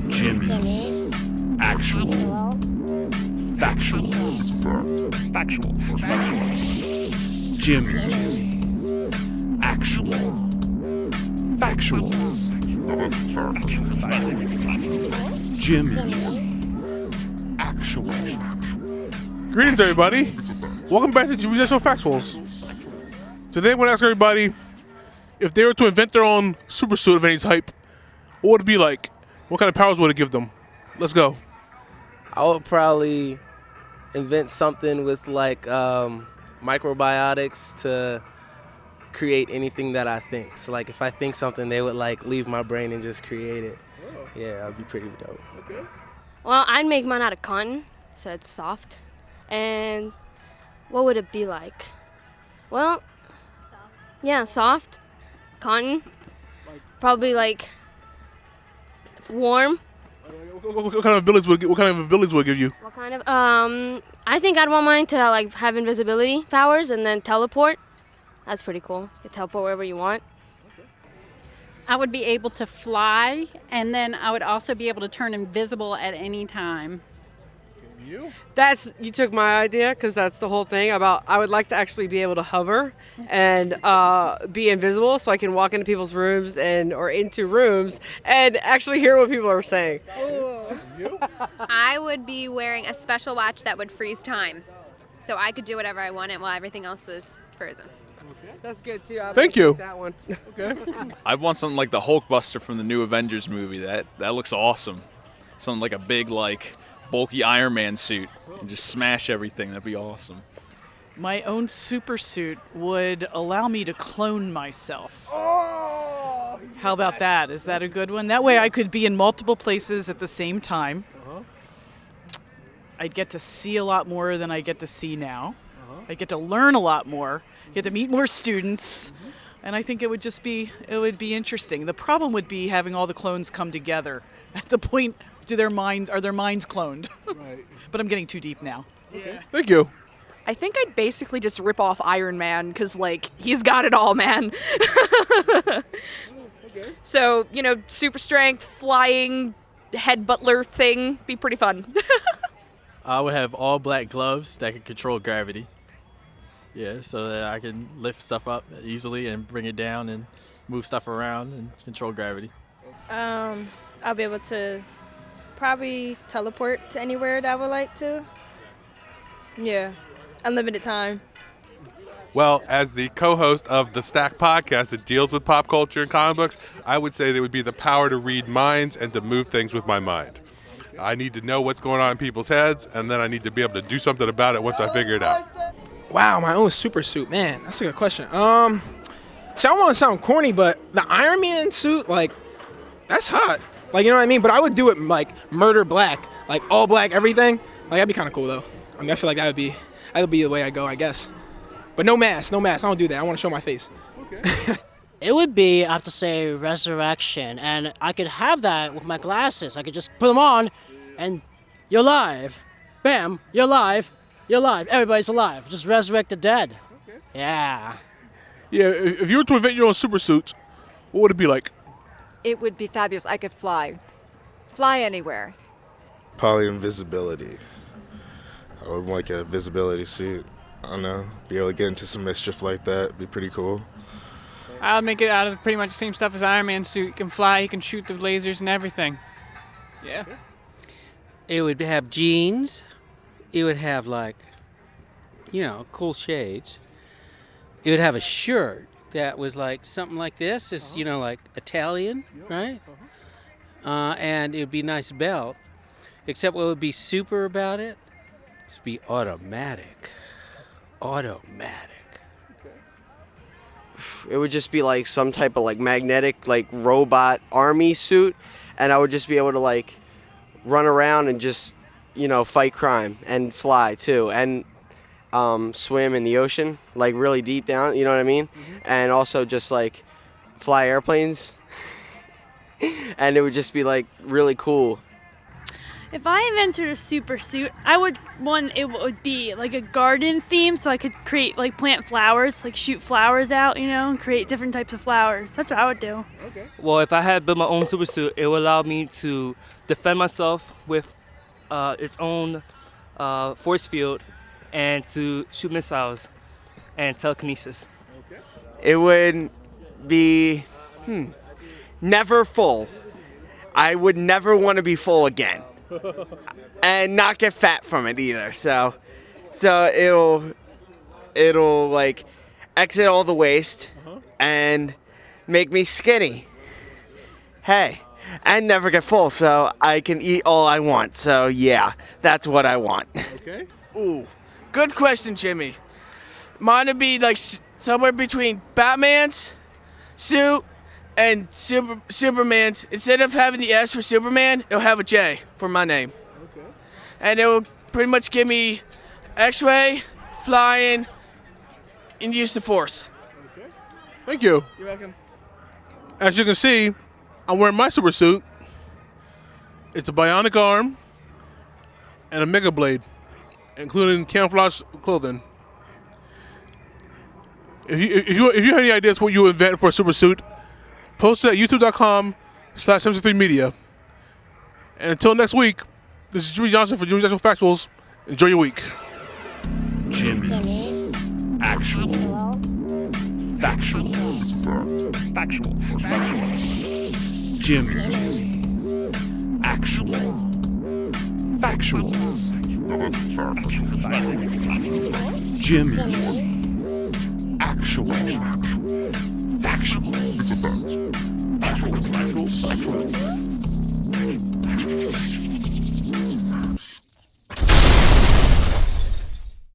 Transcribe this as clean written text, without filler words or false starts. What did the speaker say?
Jimmie's Actual Factuals. Jimmie's Actual Factuals. Jimmie's Actual. Greetings, everybody. Welcome back to Jimmie's Actual Factuals. Today, I'm going to ask everybody if they were to invent their own super suit of any type, what would it be like? What kind of powers would it give them? Let's go. I would probably invent something with like microbiotics to create anything that I think. So like if I think something, they would like leave my brain and just create it. Yeah, that'd be pretty dope. Okay. Well, I'd make mine out of cotton, so it's soft. And what would it be like? Well, yeah, soft, cotton, probably like warm. What kind of abilities would it give you? What kind of? I think I'd want mine to like have invisibility powers and then teleport. That's pretty cool. You can teleport wherever you want. I would be able to fly, and then I would also be able to turn invisible at any time. You? You took my idea, because that's the whole thing about I would like to actually be able to hover and be invisible so I can walk into people's rooms or into rooms and actually hear what people are saying. You? I would be wearing a special watch that would freeze time, so I could do whatever I wanted while everything else was frozen. That's good too. Thank you. That one. Okay. I want something like the Hulkbuster from the new Avengers movie. That looks awesome. Something like a big, bulky Iron Man suit and just smash everything. That'd be awesome. My own super suit would allow me to clone myself. Oh, yeah. How about that? Is that a good one? That way I could be in multiple places at the same time. I'd get to see a lot more than I get to see now. I'd get to learn a lot more. Get to meet more students. And I think it would be interesting. The problem would be having all the clones come together at the point. Are their minds cloned? Right. But I'm getting too deep now. Okay. Thank you. I think I'd basically just rip off Iron Man because, he's got it all, man. Okay. So, super strength, flying, head butler thing, be pretty fun. I would have all black gloves that could control gravity. Yeah, so that I can lift stuff up easily and bring it down and move stuff around and control gravity. I'll be able to probably teleport to anywhere that I would like to. Yeah, unlimited time. Well, as the co-host of the Stack podcast that deals with pop culture and comic books, I would say there would be the power to read minds and to move things with my mind. I need to know what's going on in people's heads, and then I need to be able to do something about it once I figure it out. Wow, my own super suit, man. That's a good question. So I don't want to sound corny, but the Iron Man suit, that's hot. You know what I mean? But I would do it murder black, all black, everything. That'd be kind of cool though. I feel like that'd be the way I go, I guess. But no mask. I don't do that. I want to show my face. Okay. It would be, I have to say, resurrection, and I could have that with my glasses. I could just put them on, and you're live. Bam, you're live. You're alive. Everybody's alive. Just resurrect the dead. Okay. Yeah. Yeah, if you were to invent your own super suit, what would it be like? It would be fabulous. I could fly. Fly anywhere. Probably invisibility. I would like a visibility suit. I don't know. Be able to get into some mischief like that. Be pretty cool. I'll make it out of pretty much the same stuff as Iron Man suit. You can fly, you can shoot the lasers and everything. Yeah. It would have jeans. It would have cool shades. It would have a shirt that was something like this. It's, Italian, right? And it would be a nice belt. Except what would be super about it is be automatic. It would just be some type of magnetic robot army suit, and I would just be able to run around and just fight crime and fly too, and swim in the ocean really deep down, you know what I mean? Mm-hmm. And also just fly airplanes and it would just be really cool. If I invented a super suit, I would it would be like a garden theme, so I could create like plant flowers, like shoot flowers out, and create different types of flowers. That's what I would do. Okay. Well, if I had built my own super suit, it would allow me to defend myself with its own force field and to shoot missiles and telekinesis. Okay. It would be never full. I would never want to be full again. And not get fat from it either. So it'll like exit all the waste and make me skinny. Hey, and never get full, so I can eat all I want. So yeah, that's what I want. Okay. Ooh, good question, Jimmie. Mine would be like somewhere between Batman's suit and Superman's. Instead of having the S for Superman, it'll have a J for my name. Okay. And it will pretty much give me X-ray, flying, and use the Force. Okay. Thank you. You're welcome. As you can see, I'm wearing my super suit. It's a bionic arm and a mega blade, including camouflage clothing. If you have any ideas what you would invent for a super suit, post it at youtube.com/73media. And until next week, this is Jimmie Johnson for Jimmie Johnson Factuals. Enjoy your week. Jimmie's Actual Factuals. Factuals. Jimmie's Actual Factuals. Jimmie's Actual Factuals. Factuals.